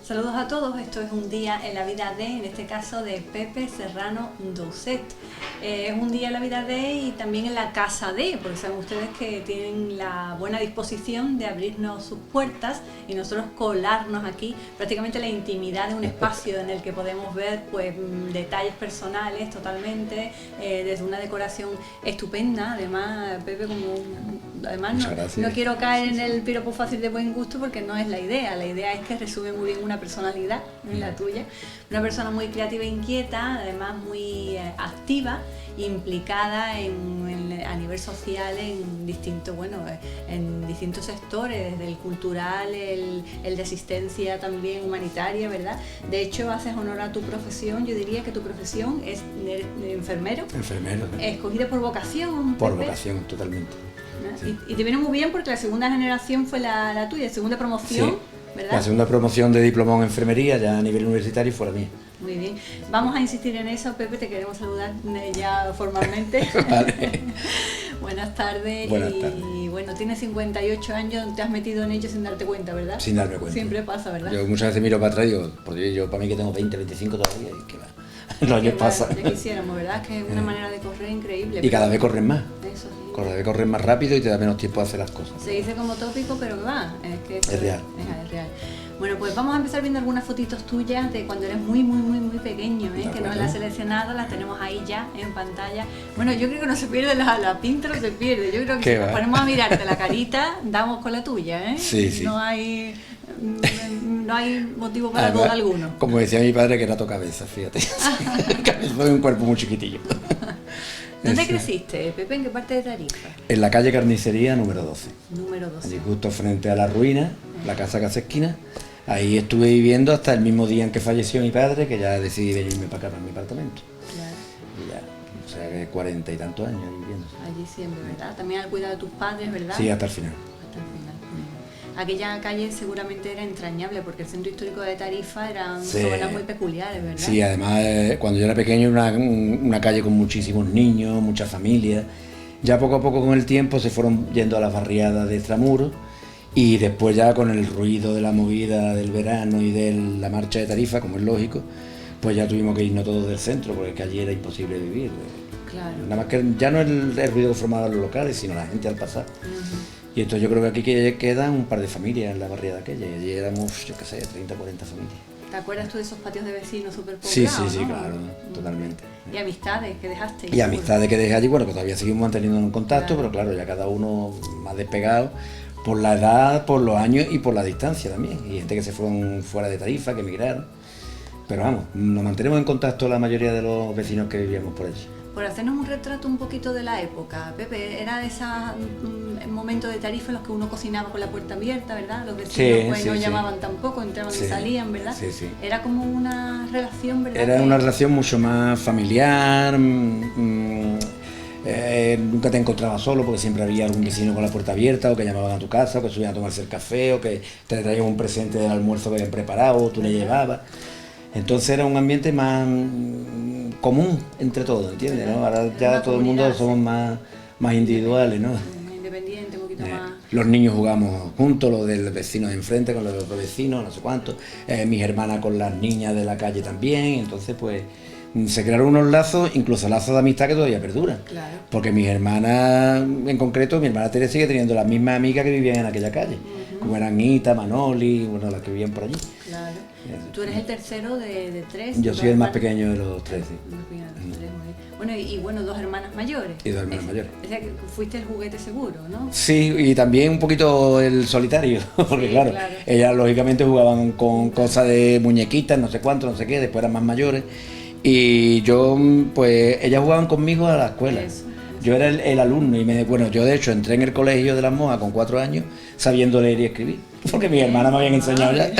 Saludos a todos, esto es un día en la vida de, en este caso de Pepe Serrano Doucet. Es un día en la vida de y también en la casa de, porque saben ustedes que tienen la buena disposición de abrirnos sus puertas y nosotros colarnos aquí, prácticamente la intimidad de un espacio en el que podemos ver pues detalles personales totalmente, desde una decoración estupenda, además Pepe además no quiero caer en el piropo fácil de buen gusto porque no es la idea es que resume muy bien una personalidad, la tuya, una persona muy creativa e inquieta, además muy activa, implicada a nivel social en distintos sectores, desde el cultural, el de asistencia también humanitaria, ¿verdad? De hecho, haces honor a tu profesión, yo diría que tu profesión es de enfermero. Enfermero. Escogida por vocación. Por Pepe. Vocación, totalmente. Sí. Y te viene muy bien porque la segunda generación fue la tuya, segunda promoción, sí. ¿verdad? La segunda promoción de diplomado en enfermería ya a nivel universitario fue la mía. Muy bien. Vamos a insistir en eso, Pepe, te queremos saludar ya formalmente. Vale. Buenas tardes. Buenas tardes. Y bueno, tienes 58 años, te has metido en ello sin darte cuenta, ¿verdad? Sin darme cuenta. Siempre pasa, ¿verdad? Yo muchas veces miro para atrás y digo, porque yo para mí que tengo 20, 25 todavía, y que va. Los años pasan. Ya quisiéramos, ¿verdad? Que es una manera de correr increíble. Y cada vez corren más. Eso sí. Cada vez corren más rápido y te da menos tiempo a hacer las cosas. Se dice como tópico, pero que va, Es real. Es real. Bueno, pues vamos a empezar viendo algunas fotitos tuyas de cuando eres muy pequeño, que no las has seleccionado, las tenemos ahí ya en pantalla. Bueno, yo creo que no se pierde la pinta, no se pierde. Yo creo que si nos ponemos a mirarte la carita, damos con la tuya, Sí, sí. No hay motivo para duda alguno. Como decía mi padre, que era tocabeza, fíjate. Cabeza de un cuerpo muy chiquitillo. ¿Dónde creciste, Pepe? ¿En qué parte de Tarifa? En la calle Carnicería número 12. Número 12. Allí justo frente a la ruina, la casa que hace esquina. Ahí estuve viviendo hasta el mismo día en que falleció mi padre, que ya decidí venirme para acá, para mi apartamento. Claro. Y ya, o sea que 40 y tantos años viviendo. Allí siempre, ¿verdad? También al cuidado de tus padres, ¿verdad? Sí, hasta el final. Hasta el final. Aquella calle seguramente era entrañable porque el centro histórico de Tarifa eran zonas muy peculiares, ¿verdad? Sí, además cuando yo era pequeño era una calle con muchísimos niños, muchas familias. Ya poco a poco con el tiempo se fueron yendo a las barriadas de extramuros y después ya con el ruido de la movida del verano y de la marcha de Tarifa, como es lógico, pues ya tuvimos que irnos todos del centro porque es que allí era imposible vivir. Claro. Nada más que ya no el ruido que formaban los locales, sino la gente al pasar. Y entonces yo creo que aquí quedan un par de familias en la barriada aquella, y allí éramos, yo qué sé, 30 o 40 familias. ¿Te acuerdas tú de esos patios de vecinos súper poblados? Sí, ¿no? claro, totalmente. Y amistades que dejaste. Y amistades que dejé allí, bueno, que todavía seguimos manteniendo un contacto, Claro. pero claro, ya cada uno más despegado por la edad, por los años y por la distancia también. Y gente que se fueron fuera de Tarifa, que emigraron. Pero vamos, nos mantenemos en contacto la mayoría de los vecinos que vivíamos por allí. Por hacernos un retrato un poquito de la época, Pepe, era de esos momentos de Tarifa en los que uno cocinaba con la puerta abierta, ¿verdad? Los vecinos no llamaban tampoco, entraban y salían, ¿verdad? Sí. Era como una relación, ¿verdad? Era una relación mucho más familiar, nunca te encontrabas solo porque siempre había algún vecino con la puerta abierta o que llamaban a tu casa o que subían a tomarse el café o que te traían un presente del almuerzo que habían preparado o tú le llevabas. Entonces era un ambiente más común entre todos, ¿entiendes? ¿No? Ahora ya todo el mundo somos más individuales, ¿no? Independiente, un poquito más. Los niños jugamos juntos, los del vecino de enfrente con los de otros vecinos, no sé cuántos, mis hermanas con las niñas de la calle también, entonces pues se crearon unos lazos, incluso lazos de amistad que todavía perduran. Claro. Porque mis hermanas, en concreto, mi hermana Teresa sigue teniendo las mismas amigas que vivían en aquella calle, como eran Anita, Manoli, bueno, las que vivían por allí. Claro. Tú eres el tercero de tres. Yo soy el más pequeño de los tres, sí. Bueno, y dos hermanas mayores. Y dos hermanas mayores. O sea, que fuiste el juguete seguro, ¿no? Sí, y también un poquito el solitario, porque Sí, claro, claro, ellas lógicamente jugaban con cosas de muñequitas, no sé cuánto, no sé qué, después eran más mayores. Y yo, pues, ellas jugaban conmigo a la escuela. Eso. Yo era el alumno y yo de hecho entré en el colegio de las monjas con 4 años sabiendo leer y escribir, porque mis hermanas me habían enseñado ya.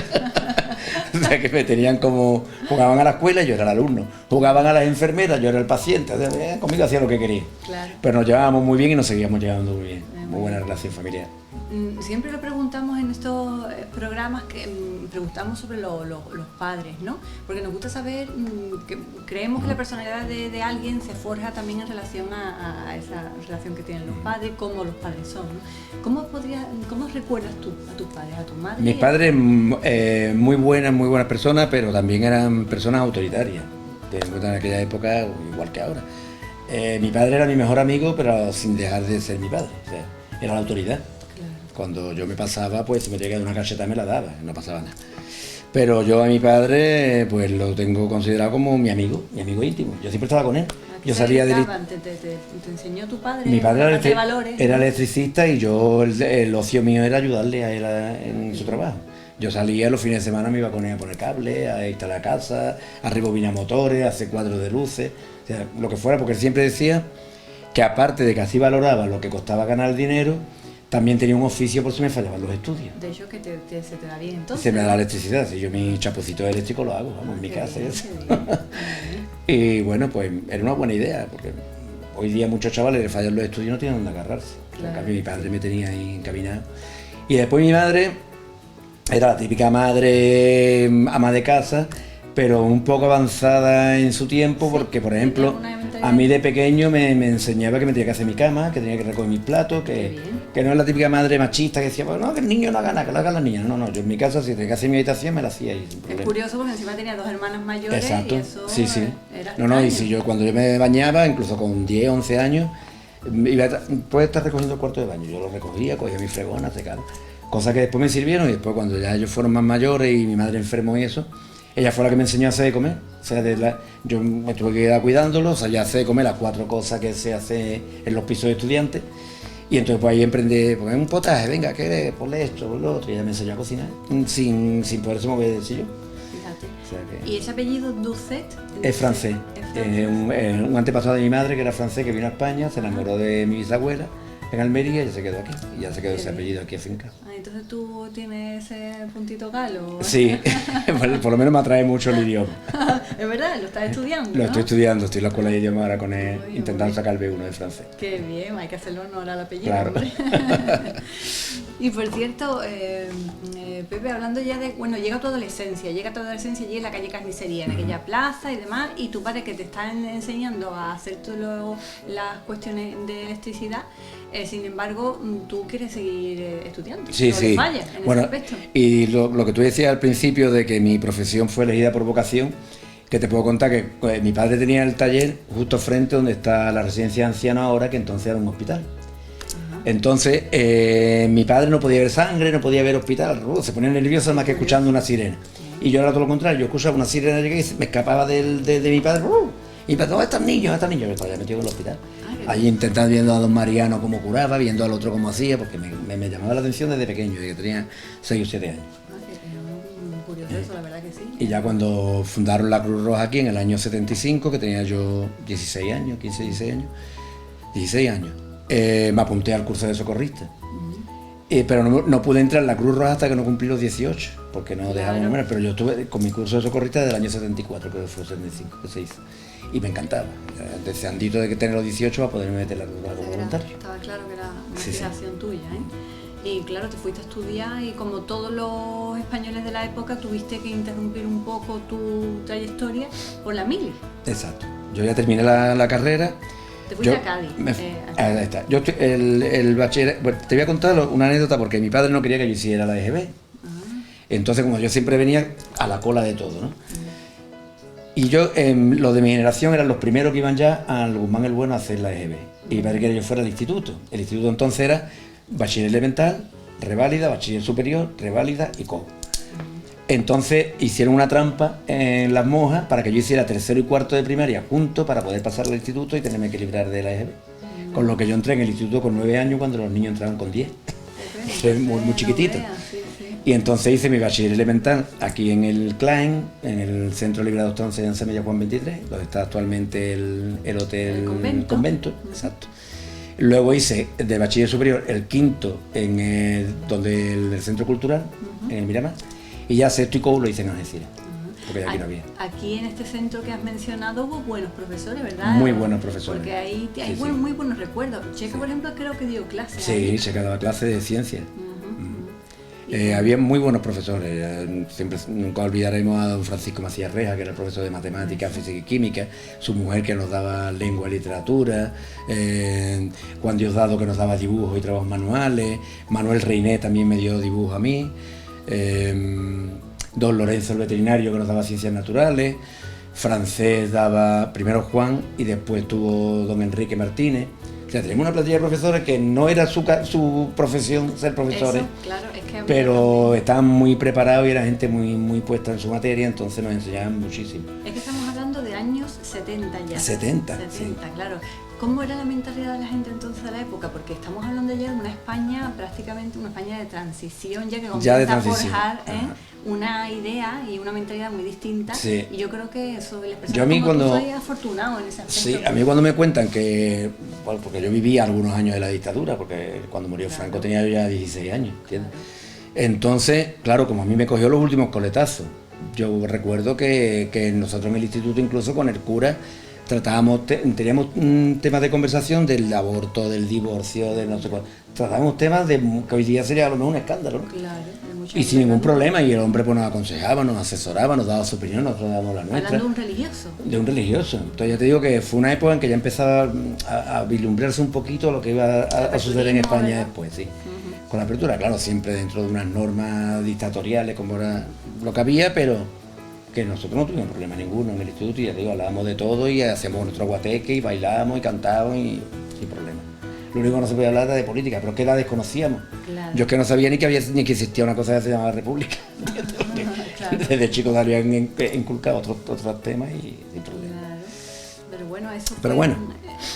O sea que me tenían como, jugaban a la escuela y yo era el alumno, jugaban a las enfermeras, yo era el paciente, conmigo hacía lo que quería. Claro. Pero nos llevábamos muy bien y nos seguíamos llevando muy bien. muy buena relación familiar. Siempre lo preguntamos en estos programas, que preguntamos sobre los padres, ¿no? Porque nos gusta saber, que creemos que la personalidad de alguien se forja también en relación a esa relación que tienen los padres, cómo los padres son, ¿no? ¿Cómo recuerdas tú a tus padres, a tu madre? Mis padres, muy buenas personas, pero también eran personas autoritarias. En aquella época, igual que ahora. Mi padre era mi mejor amigo, pero sin dejar de ser mi padre. O sea, era la autoridad. Claro. Cuando yo me pasaba, pues si me tenía que dar una cacheta me la daba, no pasaba nada. Pero yo a mi padre, pues lo tengo considerado como mi amigo íntimo. Yo siempre estaba con él. Yo salía de... ¿Te enseñó tu padre? Mi padre era electricista y yo, el ocio mío era ayudarle a él en su trabajo. Yo salía los fines de semana, me iba con él a poner cable, a instalar casa, a rebobinar motores, a hacer cuadros de luces, o sea, lo que fuera, porque él siempre decía que aparte de que así valoraba lo que costaba ganar dinero, también tenía un oficio por si me fallaban los estudios. De hecho, que se te da bien entonces. Se me da la electricidad, si yo mi chapucito eléctrico lo hago, vamos, en mi casa. Bien, Y bueno, pues era una buena idea, porque hoy día muchos chavales le fallan los estudios y no tienen dónde agarrarse. Claro. En cambio mi padre me tenía ahí encaminado. Y después mi madre era la típica madre ama de casa, pero un poco avanzada en su tiempo, sí, porque por ejemplo, a mí de pequeño me enseñaba que me tenía que hacer mi cama, que tenía que recoger mis platos, que no es la típica madre machista que decía, pues no, que el niño no haga nada, que lo hagan las niñas. No, yo en mi casa si tenía que hacer mi habitación me la hacía ahí sin problema. Es curioso porque encima tenía 2 hermanas mayores. Exacto. Y eso Sí. Era No, y si cuando yo me bañaba, incluso con 10, 11 años, puede estar recogiendo el cuarto de baño, yo lo recogía, cogía mi fregona, secaba. Cosas que después me sirvieron y después cuando ya ellos fueron más mayores y mi madre enfermó y eso, ella fue la que me enseñó a hacer de comer. O sea, yo me tuve que quedar cuidándolos, o sea, ya sé de comer las 4 cosas que se hace en los pisos de estudiantes. Y entonces pues ahí emprendí, pues un potaje, venga, ¿qué? Ponle esto, ponle lo otro. Y ella me enseñó a cocinar sin poderse mover del sillón. Fíjate. O sea que... ¿Y ese apellido Doucet? Es francés. Un antepasado de mi madre que era francés, que vino a España, se enamoró de mi bisabuela en Almería y ya se quedó aquí. Y ya se quedó ese apellido aquí afincado. Entonces tú tienes ese puntito galo. Sí, por lo menos me atrae mucho el idioma. Es verdad, lo estás estudiando, Lo estoy estudiando, estoy en la escuela de idioma ahora con él, intentando sacar el B1 de francés. Qué bien, hay que hacerle honor al apellido. Claro. Y por cierto, Pepe, hablando ya de, bueno, llega tu adolescencia, llega en la calle Carnicería, en aquella plaza y demás, y tu padre que te está enseñando a hacer todo las cuestiones de electricidad, sin embargo, tú quieres seguir estudiando. Sí, sí. Fallas en bueno, ese aspecto. Y lo que tú decías al principio de que mi profesión fue elegida por vocación, que te puedo contar que pues, mi padre tenía el taller justo frente donde está la residencia de ancianos ahora, que entonces era un hospital. Entonces, mi padre no podía ver sangre, no podía ver hospital, se ponía nervioso más que escuchando una sirena. Y yo era todo lo contrario, yo escuchaba una sirena y me escapaba de mi padre, y me decía, estos niños, yo estaba metido en el hospital. Allí intentando viendo a don Mariano cómo curaba, viendo al otro cómo hacía, porque me llamaba la atención desde pequeño, desde que tenía 6 o 7 años. Curioso eso, la verdad que sí. Y ya cuando fundaron la Cruz Roja aquí en el año 75, que tenía yo 16 años, 15, 16 años, me apunté al curso de socorrista. Pero no pude entrar en la Cruz Roja hasta que no cumplí los 18, porque no dejaban números, pero yo estuve con mi curso de socorrista desde el año 74, que fue el 75 que se hizo. Y me encantaba, deseandito de que tener los 18 para poderme meter en la Cruz Roja como voluntario. Estaba claro que era una inspiración tuya, Y claro, te fuiste a estudiar y como todos los españoles de la época tuviste que interrumpir un poco tu trayectoria por la mili. Exacto. Yo ya terminé la carrera. Te fuiste a Cádiz. Ahí está. Yo el bachiller, bueno, te voy a contar una anécdota porque mi padre no quería que yo hiciera la EGB. Entonces, como yo siempre venía a la cola de todo, ¿no? Y yo, los de mi generación eran los primeros que iban ya al Guzmán el Bueno a hacer la EGB. Y mi padre quería que yo fuera al instituto. El instituto entonces era bachiller elemental, reválida, bachiller superior, reválida y co. Entonces hicieron una trampa en las monjas para que yo hiciera tercero y cuarto de primaria juntos para poder pasar al instituto y tenerme que librar de la EGB. Con lo que yo entré en el instituto con 9 años cuando los niños entraban con 10. Soy muy chiquitito. Y entonces hice mi bachiller elemental aquí en el CLAEN, en el Centro Libre de Adopción Enseñanza Media Juan 23, donde está actualmente el hotel convento. Exacto. Luego hice de bachiller superior el quinto en el Centro Cultural, en el Miramar, y ya sexto y co lo hice en Algeciras. porque ya aquí no había. Aquí en este centro que has mencionado hubo buenos profesores, ¿verdad? Muy buenos profesores. Porque ahí hay muy buenos recuerdos. Checa, por ejemplo, creo que dio clases. Sí, Checa daba clases de ciencia. Había muy buenos profesores, siempre nunca olvidaremos a don Francisco Macías Reja, que era el profesor de matemáticas, física y química, su mujer que nos daba lengua y literatura, Juan Diosdado que nos daba dibujos y trabajos manuales, Manuel Reiné también me dio dibujo a mí, don Lorenzo el veterinario que nos daba ciencias naturales, francés daba primero Juan y después tuvo don Enrique Martínez. O sea, tenemos una plantilla de profesores que no era su profesión ser profesores, eso, claro, es que pero estaban muy preparados y era gente muy puesta en su materia, entonces nos enseñaban muchísimo. Es que estamos hablando de años 70 ya. 70, sí. Claro. ¿Cómo era la mentalidad de la gente entonces de la época? Porque estamos hablando ya de una España, prácticamente una España de transición, ya que comienza a forjar una idea y una mentalidad muy distinta. Sí. Y yo creo que eso, les personas como tú, soy afortunado en ese aspecto. Sí, a mí cuando me cuentan que, bueno, porque yo viví algunos años de la dictadura, porque cuando murió Franco tenía yo ya 16 años, ¿entiendes? Entonces, claro, como a mí me cogió los últimos coletazos, yo recuerdo que nosotros en el instituto, incluso con el cura, teníamos un tema de conversación del aborto, del divorcio, de no sé cuál. Tratábamos temas que hoy día sería a lo mejor un escándalo, ¿no? Claro, y sin ningún problema, y el hombre pues nos aconsejaba, nos asesoraba, nos daba su opinión, nosotros dábamos la nuestra. Hablando de un religioso. De un religioso. Entonces ya te digo que fue una época en que ya empezaba a vislumbrarse un poquito lo que iba a suceder en España, ¿verdad? Después, sí. Con la apertura, claro, siempre dentro de unas normas dictatoriales como era lo que había, pero que nosotros no tuvimos problema ninguno en el instituto, y ya te digo, hablábamos de todo y hacíamos nuestro guateque y bailábamos y cantábamos y sin problema. Lo único que no se podía hablar era de política, pero es que la desconocíamos. Claro. Yo es que no sabía ni que existía una cosa que se llamaba república. Claro. Desde chico se habían inculcado otros temas y sin problema. Claro. Pero bueno, eso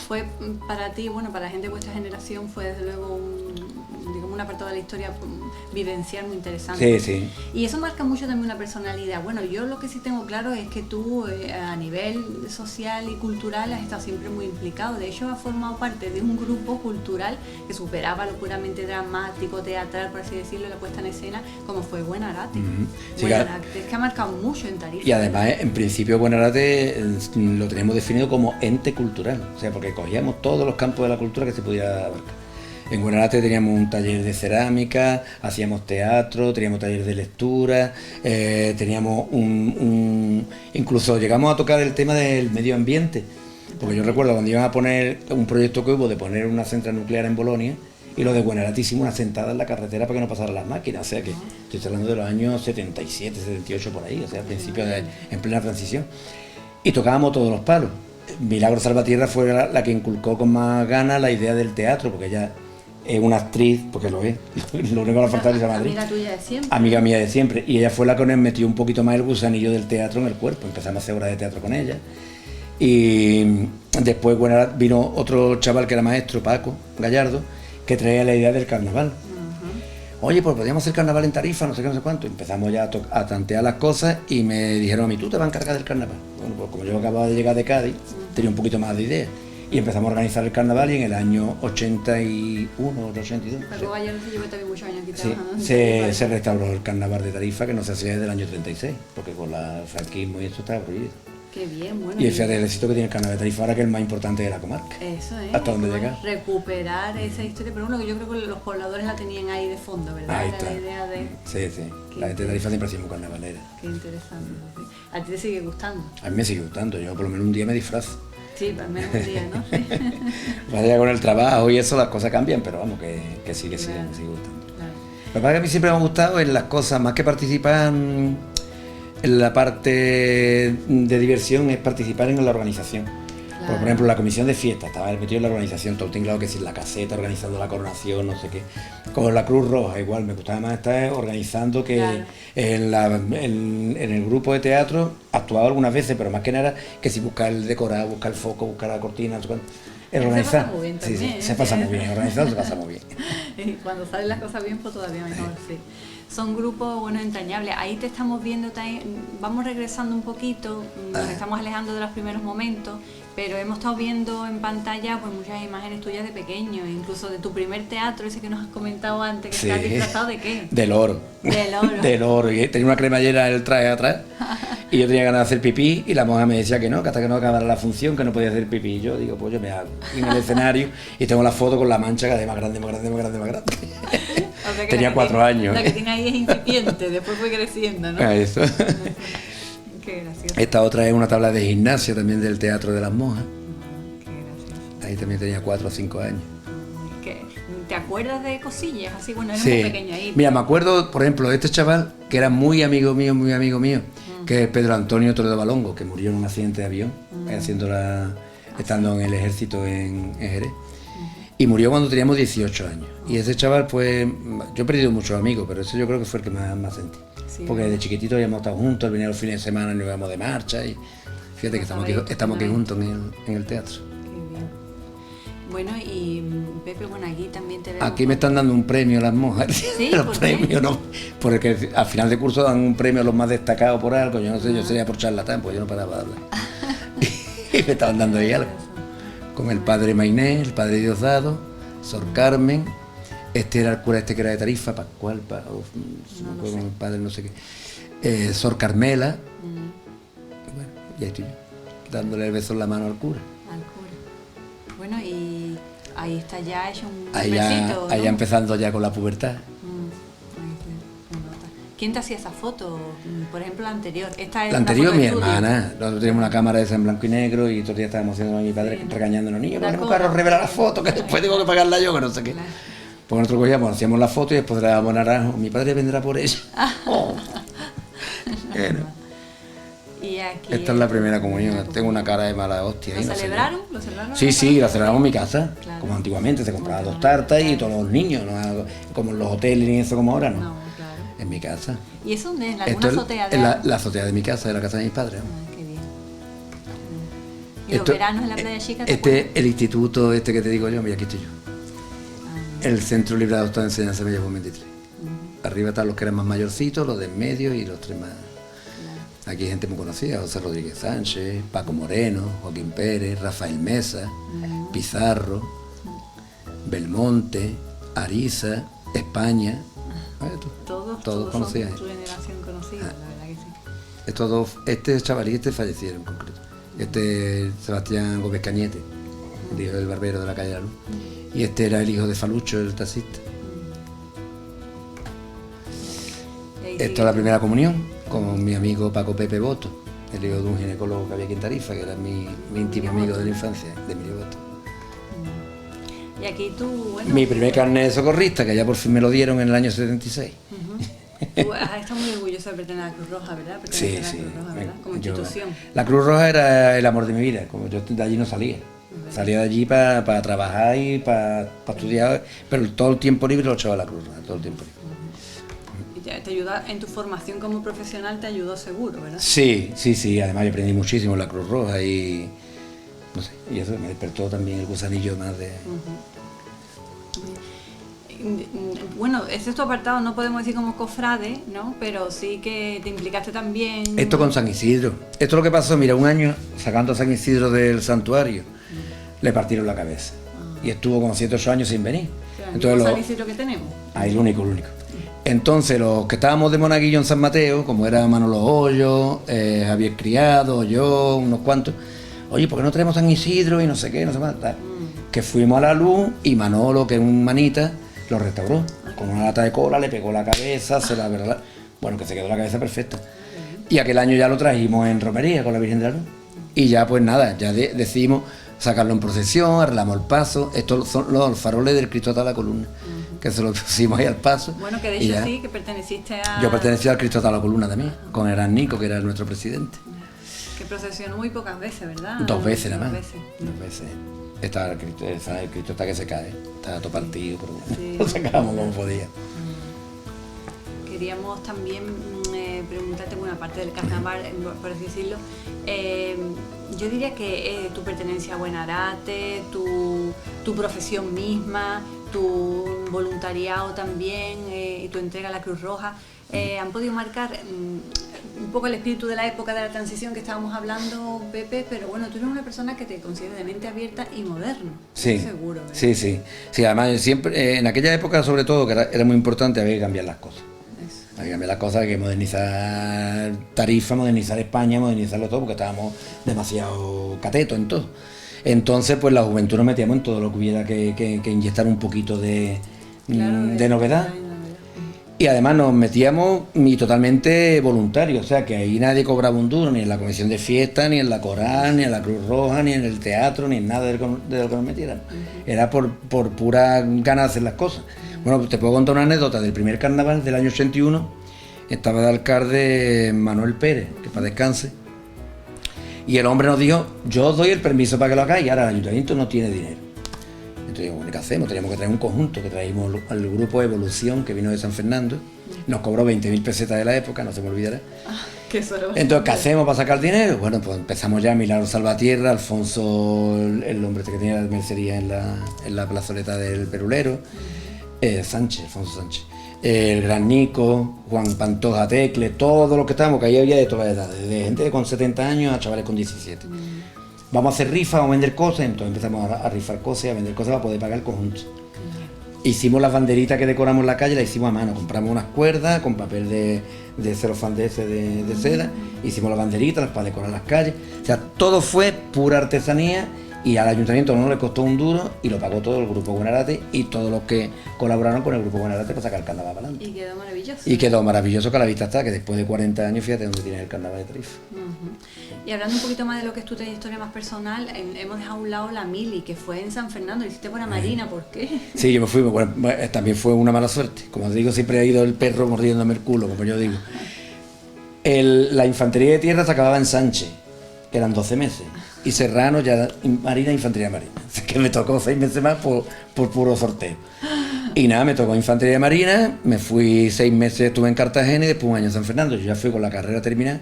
fue para ti, bueno, para la gente de vuestra generación fue desde luego una apartado de la historia vivencial muy interesante. Sí, sí. Y eso marca mucho también una personalidad. Bueno, yo lo que sí tengo claro es que tú a nivel social y cultural has estado siempre muy implicado. De hecho, has formado parte de un grupo cultural que superaba lo puramente dramático, teatral, por así decirlo, la puesta en escena, como fue Buenarrate. Sí, Buenarate, es que ha marcado mucho en Tarifa. Y además, en principio, Buenarate lo teníamos definido como ente cultural, o sea, porque cogíamos todos los campos de la cultura que se pudiera abarcar. En Buenarate teníamos un taller de cerámica, hacíamos teatro, teníamos taller de lectura, teníamos incluso llegamos a tocar el tema del medio ambiente, porque yo recuerdo cuando iban a poner un proyecto que hubo de poner una central nuclear en Bolonia, y lo de Buenarate hicimos una sentada en la carretera para que no pasaran las máquinas, o sea que estoy hablando de los años 77, 78 por ahí, o sea, al principio en plena transición, y tocábamos todos los palos. Milagro Salvatierra fue la que inculcó con más ganas la idea del teatro, porque ella es una actriz, porque lo es, lo único que le falta es esa Madrid. Amiga tuya de siempre. Amiga mía de siempre, y ella fue la que nos metió un poquito más el gusanillo del teatro en el cuerpo. Empezamos a hacer obras de teatro con ella, y después vino otro chaval que era maestro, Paco Gallardo, que traía la idea del carnaval. Oye, pues podríamos hacer carnaval en Tarifa, no sé qué, no sé cuánto. Empezamos ya a tantear las cosas y me dijeron a mí, ¿tú te vas a encargar del carnaval? Bueno, pues como yo acababa de llegar de Cádiz, tenía un poquito más de idea. Y empezamos a organizar el carnaval, y en el año 81 o 82. Paco Gallardo se llevó también muchos años aquí trabajando. Se restauró el carnaval de Tarifa, que no se hacía desde el año 36, porque con el franquismo y eso estaba prohibido. Qué bien, bueno. Y fíjate el éxito que tiene el carnaval de Tarifa ahora, que es el más importante de la comarca. Eso es. Hasta donde llega. Recuperar esa historia, pero bueno, yo creo que los pobladores la tenían ahí de fondo, ¿verdad? Ahí está. La idea de... Sí. La gente de Tarifa siempre ha sido muy carnavalera. Qué interesante. Sí. ¿A ti te sigue gustando? A mí me sigue gustando, yo por lo menos un día me disfrazo. Sí, al menos un día, ¿no? Vaya, con el trabajo y eso las cosas cambian, pero vamos, que sí, me sigue gustando. Claro. Lo que pasa es que a mí siempre me ha gustado en las cosas, más que participar en la parte de diversión, es participar en la organización. Claro. Por ejemplo, la comisión de fiestas, estaba metido en la organización, todo claro que sí, la caseta, organizando la coronación, no sé qué. Con la Cruz Roja igual, me gustaba más estar organizando que claro. en el grupo de teatro actuaba algunas veces, pero más que nada que si buscar el decorado, buscar el foco, buscar la cortina, no sé cuánto. Organizar, se pasa muy bien también, se pasa muy bien, organizado se pasa muy bien. Y cuando salen las cosas bien, pues todavía mejor, sí. Son grupos, bueno, entrañables. Ahí te estamos viendo, vamos regresando un poquito, nos estamos alejando de los primeros momentos, pero hemos estado viendo en pantalla pues muchas imágenes tuyas de pequeño, incluso de tu primer teatro, ese que nos has comentado antes, que estás disfrazado ¿de qué? Del oro. Del oro. Del oro, y tenía una cremallera el traje atrás, Y yo tenía ganas de hacer pipí y la monja me decía que no, que hasta que no acabara la función, que no podía hacer pipí. Y yo digo, pues yo me hago. Y en el escenario y tengo la foto con la mancha cada vez más grande, más grande, más grande, más grande. O sea que tenía 4 años. La que tiene ahí es incipiente, después fue creciendo, ¿no? A eso. Qué gracioso. Esta otra es una tabla de gimnasia también del Teatro de las Monjas. Qué gracioso. Ahí también tenía 4 o 5 años. ¿Te acuerdas de cosillas? Así, bueno, eres Sí. muy pequeña ahí. Mira, me acuerdo, por ejemplo, de este chaval que era muy amigo mío, que es Pedro Antonio Toledo Balongo, que murió en un accidente de avión, estando en el ejército en Jerez. Y murió cuando teníamos 18 años. Y ese chaval, pues, yo he perdido muchos amigos, pero ese yo creo que fue el que más sentí. Sí, porque desde chiquitito habíamos estado juntos, él venía los fines de semana y nos íbamos de marcha. Y fíjate que estamos aquí juntos en el teatro. Qué bien. Bueno, y Pepe, bueno, aquí también te vemos. Aquí me están dando un premio a las monjas. ¿Sí? Los ¿Por premios, qué? ¿no? Porque al final de curso dan un premio a los más destacados por algo. Yo no sé, yo sería por charlatán, porque yo no paraba de hablar. Y me estaban dando ahí algo. Con el padre Mainé, el padre Diosdado, Sor Carmen, este era el cura que era de Tarifa, Pascual, el padre no sé qué, Sor Carmela, y bueno, y ahí estoy yo, dándole el beso en la mano al cura. Al cura. Bueno, y ahí está ya hecho un Allá besito, ¿no? empezando ya con la pubertad. Ahí se nota. ¿Quién te hacía esa foto? Por ejemplo, la anterior. Esta es La una anterior, foto de mi estudio. hermana. Nosotros teníamos una cámara esa en blanco y negro y todos los días estábamos haciendo a mi padre Sí, ¿no? regañando a los niños. La Porque cola. nunca revela la foto, que después tengo que pagarla yo, que no sé qué. Claro. Pues nosotros cogíamos, hacíamos la foto y después le dábamos naranjo. Mi padre vendrá por ella. Oh. Bueno, Y aquí esta es la primera comunión. Tengo una cara de mala hostia. ¿Lo ahí, no sé celebraron? yo. ¿Lo celebraron? Sí, la celebramos en mi casa. Claro. Como antiguamente, se compraban Como 2 tartas y claro. todos los niños, ¿no? Como en los hoteles ni eso como ahora, ¿no? No, claro. En mi casa. ¿Y eso dónde es? ¿En Esto alguna es azotea de la azotea de mi casa, de la casa de mis padres. ¿no? Ah, qué bien. ¿Y los veranos en la playa chica? ¿te Este, acuerdas? el instituto que te digo yo, mira, aquí estoy yo. Ah, El Centro Libre de Adopción de Enseñanza Bella 23. Arriba están los que eran más mayorcitos, los de en medio y los 3 más. claro. Aquí hay gente muy conocida, José Rodríguez Sánchez, Paco Moreno, Joaquín Pérez, Rafael Mesa, Pizarro, Belmonte, Ariza, España. Todos Todos son conocidos. tu generación conocida, la verdad que sí. Estos dos, este chaval y este fallecieron en concreto. Este Sebastián Gómez Cañete, el hijo del barbero de la calle de la Luz. Y este era el hijo de Falucho, el taxista. Y ahí Esta sigue. es la primera comunión con mi amigo Paco Pepe Boto, el hijo de un ginecólogo que había aquí en Tarifa, que era mi íntimo amigo de la infancia, de Emilio Boto. Y aquí tú, bueno... Mi primer carnet de socorrista, que ya por fin me lo dieron en el año 76. Tú estás muy orgullosa de pertenecer a la Cruz Roja, ¿verdad? Sí, Pertenecer a la sí. Cruz Roja, ¿verdad? Como Yo- institución. la Cruz Roja era el amor de mi vida, como yo de allí no salía. Salía de allí para trabajar y para estudiar, pero todo el tiempo libre lo echaba a la Cruz Roja, todo el tiempo libre. Y te ayuda, en tu formación como profesional te ayudó seguro, ¿verdad? Sí, además yo aprendí muchísimo en la Cruz Roja y no sé, y eso me despertó también el gusanillo más de... Bueno, ese es tu apartado, no podemos decir como cofrade, ¿no? Pero sí que te implicaste también... Esto con San Isidro. Esto es lo que pasó, mira, un año sacando a San Isidro del santuario, le partieron la cabeza. Y estuvo como 7 o 8 años sin venir. O sea, el Entonces, mismo lo- San Isidro que tenemos. ahí el único. Entonces, los que estábamos de monaguillo en San Mateo, como era Manolo Hoyo, Javier Criado, yo, unos cuantos, oye, ¿por qué no traemos San Isidro y no sé qué, no sé más? Tal? Que fuimos a la luz y Manolo, que es un manita, lo restauró. Con una lata de cola, le pegó la cabeza, se la verdad. Bueno, que se quedó la cabeza perfecta. Y aquel año ya lo trajimos en romería con la Virgen de la Luz. Y ya, pues nada, ya decidimos sacarlo en procesión, arreglamos el paso. Estos son los faroles del Cristo a la columna, que se los pusimos ahí al paso. Bueno, que de Y hecho ya. sí, que perteneciste a... Yo pertenecía al Cristo a la columna también, con Erasnico, que era nuestro presidente. Que procesionó muy pocas veces, ¿verdad? 2 veces nada más. 2 veces. 2 veces. Estaba el Cristo está que se cae, estaba todo partido, pero bueno, Sí. lo sacábamos como podía. Queríamos también preguntarte, bueno, aparte del carnaval, por así decirlo, yo diría que tu pertenencia a Buenarate, tu profesión misma, tu voluntariado también y tu entrega a la Cruz Roja, han podido marcar un poco el espíritu de la época de la transición que estábamos hablando, Pepe, pero bueno, tú eres una persona que te considera de mente abierta y moderno, Sí, seguro, ¿verdad? sí. Sí, además siempre, en aquella época sobre todo, que era muy importante, había que cambiar las cosas. Hay que cambiar las cosas, hay que modernizar Tarifa, modernizar España, modernizarlo todo, porque estábamos demasiado catetos en todo. Entonces, pues la juventud nos metíamos en todo lo que hubiera que inyectar un poquito de novedad. Y además nos metíamos y totalmente voluntarios, o sea que ahí nadie cobraba un duro, ni en la comisión de fiesta, ni en la coral, ni en la Cruz Roja, ni en el teatro, ni en nada de lo que nos metieran. Era por pura ganas de hacer las cosas. Bueno, te puedo contar una anécdota del primer carnaval del año 81. Estaba de alcalde Manuel Pérez, que para descanse, y el hombre nos dijo: yo os doy el permiso para que lo hagáis, y ahora el ayuntamiento no tiene dinero. Entonces, bueno, ¿qué hacemos? Teníamos que traer un conjunto, que traímos al grupo Evolución, que vino de San Fernando, nos cobró 20.000 pesetas de la época, no se me olvidará. Entonces, ¿qué hacemos para sacar dinero? Bueno, pues empezamos ya a Milagro Salvatierra, Alfonso, el hombre que tenía la mercería en la plazoleta del Perulero, Alfonso Sánchez, el Gran Nico, Juan Pantoja Tecle, todos los que estábamos, que ahí había de todas las edades, de gente con 70 años a chavales con 17. Vamos a hacer rifas, vamos a vender cosas, entonces empezamos a rifar cosas y a vender cosas para poder pagar el conjunto. Hicimos las banderitas que decoramos la calle, las hicimos a mano, compramos unas cuerdas con papel de celofán de seda, hicimos las banderitas para decorar las calles, o sea, todo fue pura artesanía. Y al ayuntamiento no le costó un duro y lo pagó todo el Grupo Buenarrate y todos los que colaboraron con el Grupo Buenarrate para sacar el carnaval para adelante. Y quedó maravilloso. Y quedó maravilloso, que a la vista está, que después de 40 años, fíjate dónde tienes el carnaval de Tarifa. Y hablando un poquito más de lo que es tu trayectoria más personal, hemos dejado a un lado la mili, que fue en San Fernando, hiciste por la Marina, ¿por qué? Sí, yo me fui, bueno, también fue una mala suerte. Como digo, siempre ha ido el perro mordiéndome el culo, como yo digo. La infantería de tierra se acababa en Sánchez, que eran 12 meses. Y Serrano ya Marina, Infantería Marina. Que me tocó 6 meses más por puro sorteo. Y nada, me tocó Infantería Marina, me fui 6 meses, estuve en Cartagena y después un año en San Fernando. Yo ya fui con la carrera terminada.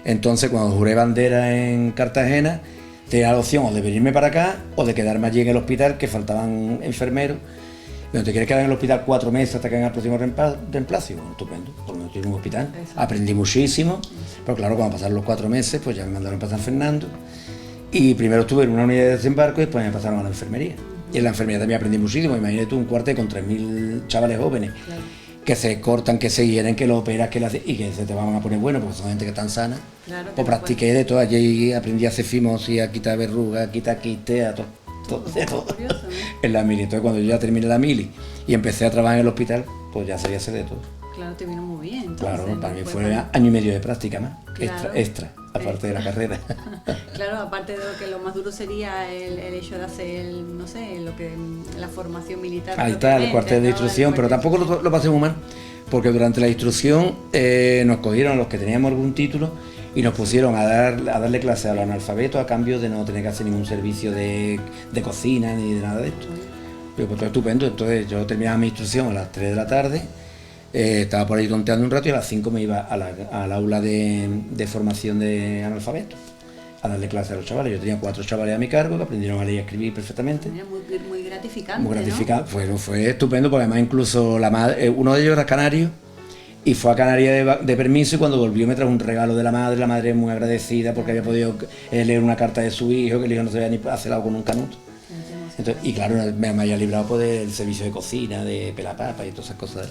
Entonces, cuando juré bandera en Cartagena, tenía la opción o de venirme para acá o de quedarme allí en el hospital, que faltaban enfermeros. Pero te quieres quedar en el hospital 4 meses hasta que venga el próximo reemplazo. Bueno, estupendo, por lo menos estoy en un hospital. Exacto. Aprendí muchísimo, pero claro, cuando pasaron los 4 meses, pues ya me mandaron para San Fernando. Y primero estuve en una unidad de desembarco y después me pasaron a la enfermería. Y en la enfermería también aprendí muchísimo. Imagínate tú un cuartel con 3.000 chavales jóvenes, claro, que se cortan, que se hieren, que lo operas, que lo haces y que se te van a poner bueno porque son gente que están sana. Claro, pues practiqué de todo. Allí aprendí a hacer fimosis, a quitar verrugas, a quitar quiste, a todo. Curioso, ¿no? En la mili. Entonces, cuando yo ya terminé la mili y empecé a trabajar en el hospital, pues ya sabía hacer de todo. Claro, te vino muy bien. Entonces, claro, para mí fue año y medio de práctica más, claro, extra, aparte de la carrera. Claro, aparte de lo que lo más duro sería el hecho de hacer, no sé, la formación militar. Ahí está, el cuartel de instrucción, pero tampoco lo pasé muy mal, porque durante la instrucción nos cogieron a los que teníamos algún título y nos pusieron a darle clase a los analfabetos a cambio de no tener que hacer ningún servicio de cocina ni de nada de esto. Pero pues todo estupendo. Entonces yo terminaba mi instrucción a las 3 de la tarde, estaba por ahí tonteando un rato y a las 5 me iba al aula de formación de analfabetos a darle clase a los chavales. Yo tenía 4 chavales a mi cargo que aprendieron a leer y a escribir perfectamente. Muy gratificante. Muy gratificante, ¿no? Fue estupendo, porque además incluso uno de ellos era canario y fue a Canarias de permiso, y cuando volvió me trajo un regalo de la madre muy agradecida porque había podido leer una carta de su hijo, que el hijo no se había ni hacer algo con un canuto. Entonces, y claro, me había librado pues, del servicio de cocina, de pelapapa y todas esas cosas.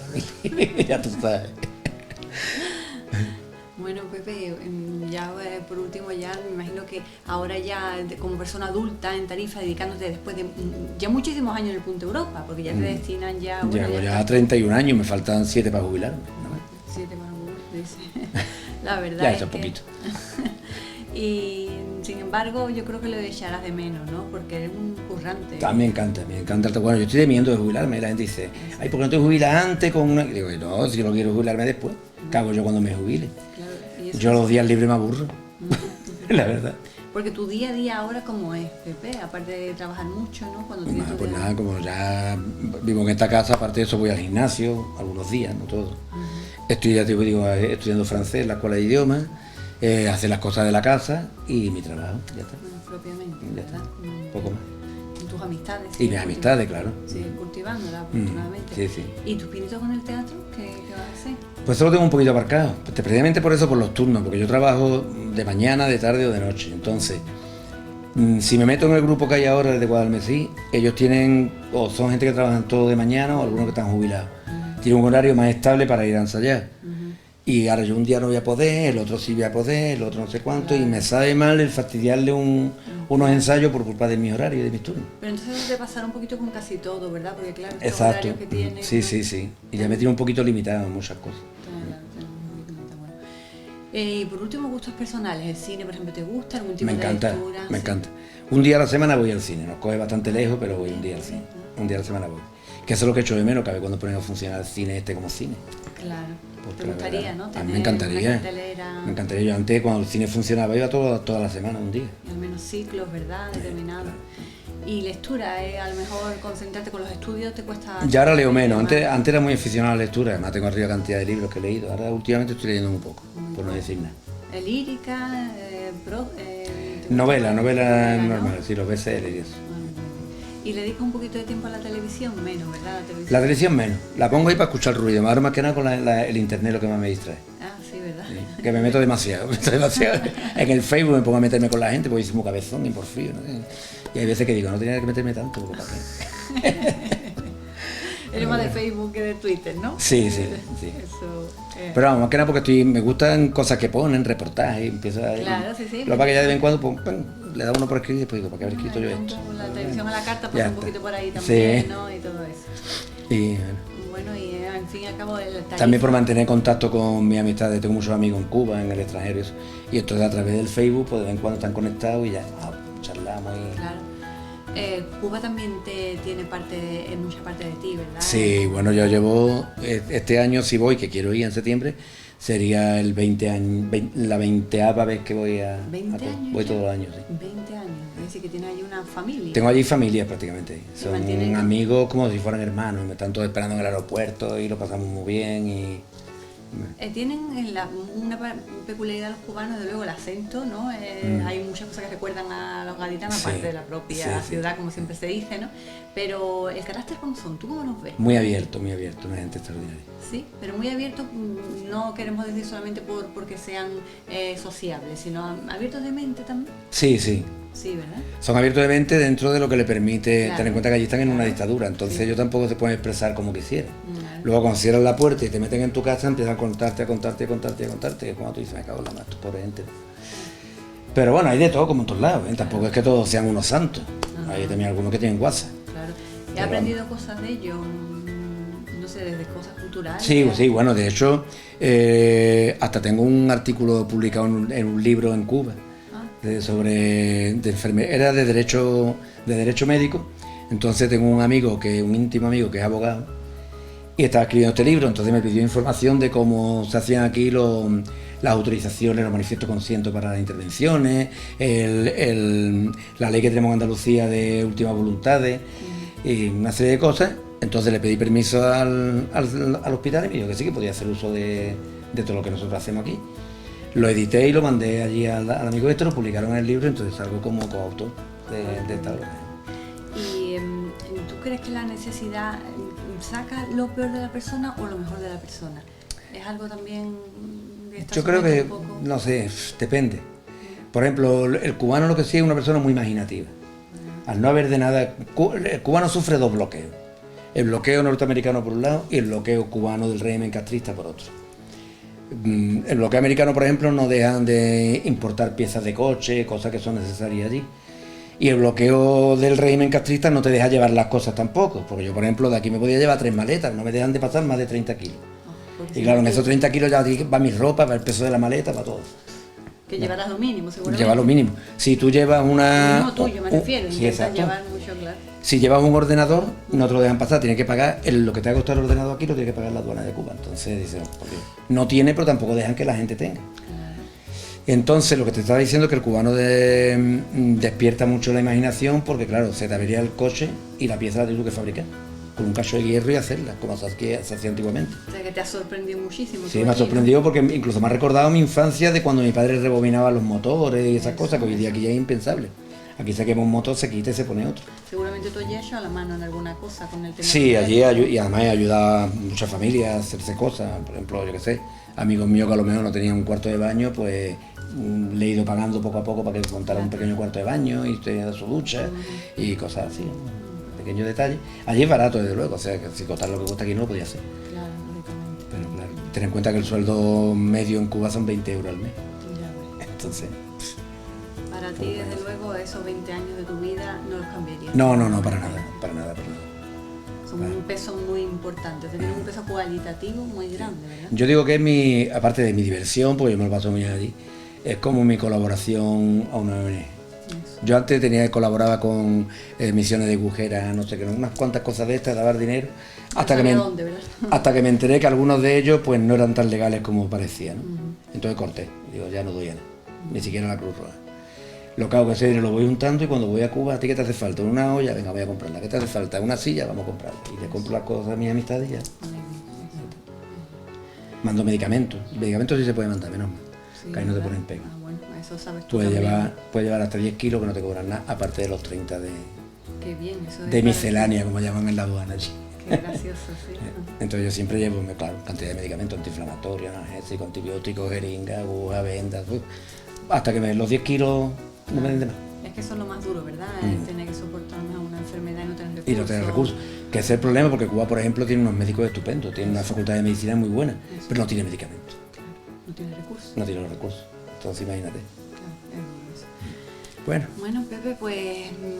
Ya tú sabes. Bueno, Pepe, ya por último, ya me imagino que ahora ya como persona adulta en Tarifa, dedicándote después de ya muchísimos años en el Punto Europa, porque ya te destinan ya... Bueno, llevo ya 31 años, me faltan 7 para jubilarme. 7 para jubilarme, dice. La verdad ya, es eso es poquito. Y sin embargo, yo creo que lo echarás de menos, ¿no? Porque eres un currante. Me encanta. Bueno, yo estoy temiendo de jubilarme. La gente dice, ay, ¿por qué no te jubilas antes con una...? Digo, no, si yo no quiero jubilarme después, ¿qué hago yo cuando me jubile? Claro, yo los días libres me aburro, la verdad. Porque tu día a día ahora, ¿cómo es, Pepe? Aparte de trabajar mucho, ¿no? Cuando tienes pues nada, como ya vivo en esta casa, aparte de eso voy al gimnasio algunos días, no todos. Estoy, ya te digo, estudiando francés en la escuela de idiomas, hacer las cosas de la casa y mi trabajo, ya está. Propiamente, ya ¿verdad? está. Poco más. Y tus amistades. Y mis amistades, claro. Sí, cultivándolas, afortunadamente. Sí, sí. ¿Y tus pinitos con el teatro? ¿Qué vas a hacer? Pues eso lo tengo un poquito aparcado, precisamente por eso, por los turnos, porque yo trabajo de mañana, de tarde o de noche. Entonces, si me meto en el grupo que hay ahora de Guadalmesí, ellos tienen, o son gente que trabajan todo de mañana o algunos que están jubilados. tiene un horario más estable para ir a ensayar. Y ahora yo un día no voy a poder, el otro sí voy a poder, el otro no sé cuánto, y me sabe mal el fastidiarle unos ensayos por culpa de mis horarios y de mis turnos. Pero entonces debe pasar un poquito con casi todo, ¿verdad? Porque claro, estos Exacto. horarios que tiene... Sí. Y ya me tiene un poquito limitado en muchas cosas. Y por último, gustos personales. ¿El cine, por ejemplo, te gusta? ¿Algún tipo de lectura? Me encanta. Un día a la semana voy al cine, nos coge bastante lejos, pero voy un día al cine. Un día a la semana voy. Que eso es lo que echo de menos, que a ver cuando ponen a funcionar el cine como cine. Claro. Porque ¿Te gustaría, no? A mí me encantaría. Me encantaría. Yo antes, cuando el cine funcionaba, iba toda la semana, un día. Y al menos ciclos, ¿verdad? Determinados. Y lectura, a lo mejor concentrarte con los estudios te cuesta... Ya ahora leo menos. Antes era muy aficionado a la lectura, además tengo arriba cantidad de libros que he leído. Ahora últimamente estoy leyendo un poco, por no decir nada. Lírica, novela normal, ¿no? sí, los bestsellers y eso. ¿Y le dedicas un poquito de tiempo a la televisión? Menos, ¿verdad? La televisión menos. La pongo ahí para escuchar el ruido, ahora más que nada con el internet lo que más me distrae. Ah, sí, ¿verdad? Sí, que me meto demasiado. En el Facebook me pongo a meterme con la gente porque soy muy cabezón y por frío, ¿no? Y hay veces que digo, no tenía que meterme tanto, porque ¿para qué? Eres más de Facebook que de Twitter, ¿no? Sí. Eso, Pero vamos, más que nada porque me gustan cosas que ponen, reportajes, empiezo a... Claro, sí. Lo para que ya de vez en cuando pues, le da uno por escribir y después digo, ¿para qué haber escrito yo esto? La televisión a la carta pasa un poquito por ahí también, sí. ¿no? Y todo eso. Y bueno, y en fin y al cabo del también por mantener contacto con mis amistades, tengo muchos amigos en Cuba, en el extranjero, y entonces a través del Facebook, pues de vez en cuando están conectados y ya charlamos y... Claro. Cuba también tiene mucha parte de ti, ¿verdad? Sí, bueno, yo llevo, este año si voy, que quiero ir en septiembre, sería el 20ª vez que voy a... ¿20 años? Voy todos los años, sí. 20 años, es decir, que tienes allí una familia. Tengo allí familia prácticamente, son amigos como si fueran hermanos, me están todos esperando en el aeropuerto y lo pasamos muy bien y... Tienen una peculiaridad los cubanos, de luego el acento, ¿no? Hay muchas cosas que recuerdan a los gaditanos, aparte de la propia ciudad, como siempre se dice, ¿no? Pero el carácter, ¿cómo son? ¿Tú cómo los ves? Muy abierto, una gente extraordinaria. Sí, pero muy abiertos, no queremos decir solamente porque sean sociables, sino abiertos de mente también. Sí. Sí, ¿verdad? Son abiertos de mente dentro de lo que le permite tener en cuenta que allí están en una dictadura, entonces ellos tampoco se pueden expresar como quisieran. Luego cuando cierran la puerta y te meten en tu casa empiezan a contarte, que es cuando tú dices, me cago en la mano, pobre gente. Pero bueno, hay de todo como en todos lados, tampoco es que todos sean unos santos, hay también algunos que tienen guasa. Claro, he aprendido cosas de ellos, no sé, desde cosas culturales. Sí, bueno, de hecho, hasta tengo un artículo publicado en un libro en Cuba, sobre enfermedad, era de derecho médico, entonces tengo un íntimo amigo que es abogado y estaba escribiendo este libro, entonces me pidió información de cómo se hacían aquí las autorizaciones, los manifiestos conscientes para las intervenciones, la ley que tenemos en Andalucía de últimas voluntades y una serie de cosas. Entonces le pedí permiso al hospital y me dijo que sí, que podía hacer uso de todo lo que nosotros hacemos aquí. Lo edité y lo mandé allí al amigo lo publicaron en el libro, entonces salgo como coautor de esta obra. ¿Y tú crees que la necesidad saca lo peor de la persona o lo mejor de la persona? ¿Es algo también que está Yo creo que, un poco? no sé, depende. Por ejemplo, el cubano lo que sí es una persona muy imaginativa. Al no haber de nada, el cubano sufre dos bloqueos. El bloqueo norteamericano por un lado y el bloqueo cubano del régimen castrista por otro. El bloqueo americano, por ejemplo, no dejan de importar piezas de coche, cosas que son necesarias allí. Y el bloqueo del régimen castrista no te deja llevar las cosas tampoco, porque yo, por ejemplo, de aquí me podía llevar 3 maletas, no me dejan de pasar más de 30 kilos. Y claro, en esos 30 kilos ya va mi ropa, va el peso de la maleta, va todo. Que llevarás lo mínimo, seguramente. Lleva lo mínimo. Si tú llevas una... Lo tuyo, me refiero, sí, exacto. Llevar mucho, claro. Si llevas un ordenador, no te lo dejan pasar, tienes que pagar lo que te ha costado el ordenador aquí, lo tienes que pagar la aduana de Cuba. Entonces dicen, no tiene, pero tampoco dejan que la gente tenga. Entonces lo que te estaba diciendo es que el cubano despierta mucho la imaginación porque claro, se te avería el coche y la pieza la tienes que fabricar con un cacho de hierro y hacerla, como se hacía antiguamente. O sea que te ha sorprendido muchísimo. Sí, me ha sorprendido porque incluso me ha recordado mi infancia de cuando mi padre rebobinaba los motores y esas cosas, que hoy día aquí ya es impensable. Aquí se quema un motor, se quita y se pone otro. Seguramente tú hayas hecho a la mano en alguna cosa con el tema. Sí, allí y además he ayudado a muchas familias a hacerse cosas. Por ejemplo, yo qué sé, amigos míos que a lo mejor no tenían un cuarto de baño, pues le he ido pagando poco a poco para que montara un pequeño cuarto de baño y tenía su ducha y cosas así, pequeños detalles. Allí es barato, desde luego, o sea, que si costara lo que cuesta aquí no lo podía hacer. Claro. ten en cuenta que el sueldo medio en Cuba son 20 euros al mes. Ya ves. Entonces, Para ti, desde luego, esos 20 años de tu vida no los cambiarías. no, para nada, para nada. Son un peso muy importante, tienen un peso cualitativo muy grande, ¿verdad? Yo digo que es mi, aparte de mi diversión, porque yo me lo paso muy bien allí, es como mi colaboración a una ONG. Yo antes colaboraba con misiones de agujeras, no sé qué, unas cuantas cosas de estas, daban dinero, hasta que me enteré que algunos de ellos pues no eran tan legales como parecían, ¿no? Entonces corté, digo, ya no doy a nada, ni siquiera a la Cruz Roja. Lo que hago es que lo voy juntando y cuando voy a Cuba, ¿a ti qué te hace falta? ¿Una olla? Venga, voy a comprarla. ¿Qué te hace falta? ¿Una silla? Vamos a comprarla. Y le compro las cosas a mis amistades y ya. Mando medicamentos. Medicamentos sí se puede mandar, menos mal. Sí, que ahí no te ponen pega. Bueno, eso sabes tú Puedes también. llevar hasta 10 kilos que no te cobran nada, aparte de los 30 Qué bien, eso de miscelánea, como llaman en la aduana allí. Qué gracioso, sí. Entonces yo siempre llevo, claro, cantidad de medicamentos antiinflamatorios, analgésicos, antibióticos, jeringas, agujas, vendas, hasta que los 10 kilos no me den de más. Es que eso es lo más duro, ¿verdad? El tener que soportar una enfermedad y no tener recursos. Y no tener recursos, que ese es el problema, porque Cuba, por ejemplo, tiene unos médicos estupendos, tiene una facultad de medicina muy buena, pero no tiene medicamentos. Claro, no tiene recursos. No tiene los recursos. Entonces imagínate. Claro, Bueno, bueno, Pepe, pues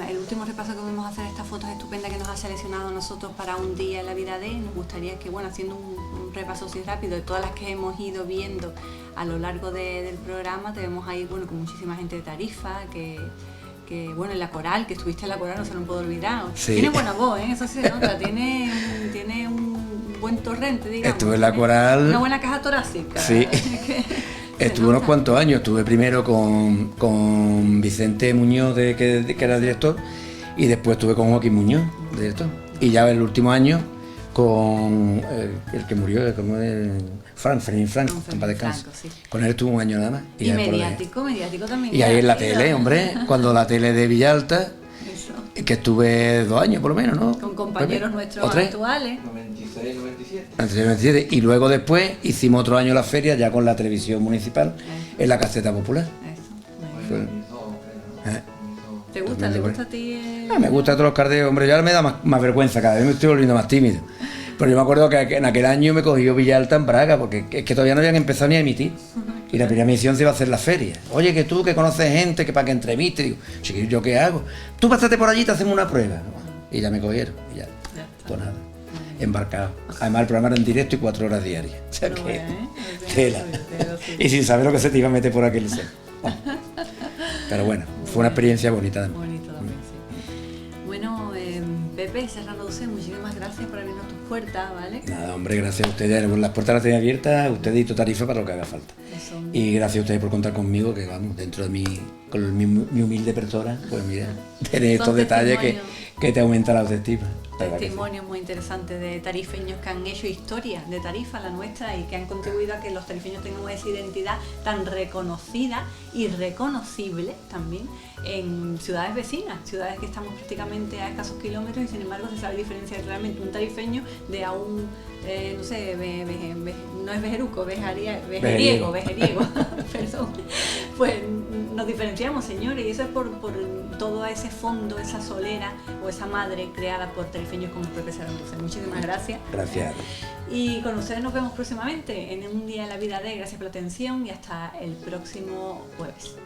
el último repaso que vamos a hacer estas fotos estupendas que nos ha seleccionado a nosotros para un día en la vida de, nos gustaría que, bueno, haciendo un repaso así rápido de todas las que hemos ido viendo a lo largo del programa, te vemos ahí, bueno, con muchísima gente de Tarifa, que bueno, en la coral, que estuviste en la coral, no se lo puedo olvidar. Sí. Tiene buena voz, ¿eh? Eso se nota, tiene un buen torrente, digamos. Estuve en la coral. Una buena caja torácica. Sí. Estuve unos cuantos años, estuve primero con Vicente Muñoz, que era director, y después estuve con Joaquín Muñoz, director. Y ya el último año con el que murió, como Fermín Franco, en paz descanse. Sí. Con él estuve un año nada más. Y mediático también. Y ahí en la tele, hombre, cuando la tele de Villalta, que estuve 2 años por lo menos, ¿no? Con compañeros nuestros actuales. 96, 97. 97. Y luego después hicimos otro año la feria ya con la televisión municipal en la caseta popular. Eso. Fue- ¿Te gusta a ti? Me gusta todos los carteles, hombre, yo ahora me da más vergüenza, cada vez me estoy volviendo más tímido. Pero yo me acuerdo que en aquel año me cogió Villalta en Braga, porque es que todavía no habían empezado ni a emitir. Y la primera emisión se iba a hacer la feria. Oye, que tú que conoces gente, que para que entreviste, digo, chiquillo, ¿yo qué hago? Tú pásate por allí y te hacemos una prueba. Y ya me cogieron, y ya, pues nada, embarcado. Además el programa era en directo y 4 horas diarias. O sea que, tela. Y sin saber lo que se te iba a meter por aquel ser. Pero bueno, fue una experiencia bonita además. Bonito también, sí. Bueno, Pepe Serrano Duce, muchísimas gracias por abrirnos tus puertas, ¿vale? Nada, hombre, gracias a ustedes. Las puertas las tenía abiertas, ustedes y tu Tarifa para lo que haga falta. Eso. Y gracias a ustedes por contar conmigo, que vamos, dentro de con mi humilde persona, pues mira, tener estos Son detalles testimonios. que te aumenta la autoestima. La verdad que sí. Testimonios muy interesantes de tarifeños que han hecho historia de Tarifa, la nuestra, y que han contribuido a que los tarifeños tengamos esa identidad tan reconocida y reconocible también en ciudades vecinas, ciudades que estamos prácticamente a escasos kilómetros y sin embargo se sabe diferenciar realmente un tarifeño de a un, no sé, no es vejeruco, vejeriego, perdón. Pues nos diferenciamos, señores, y eso es por todo ese fondo, esa solera o esa madre creada por tarifeños como Pepe Serrano Duce. Muchísimas gracias. Gracias. Y con ustedes nos vemos próximamente en un día en la vida de. Gracias por la atención y hasta el próximo jueves.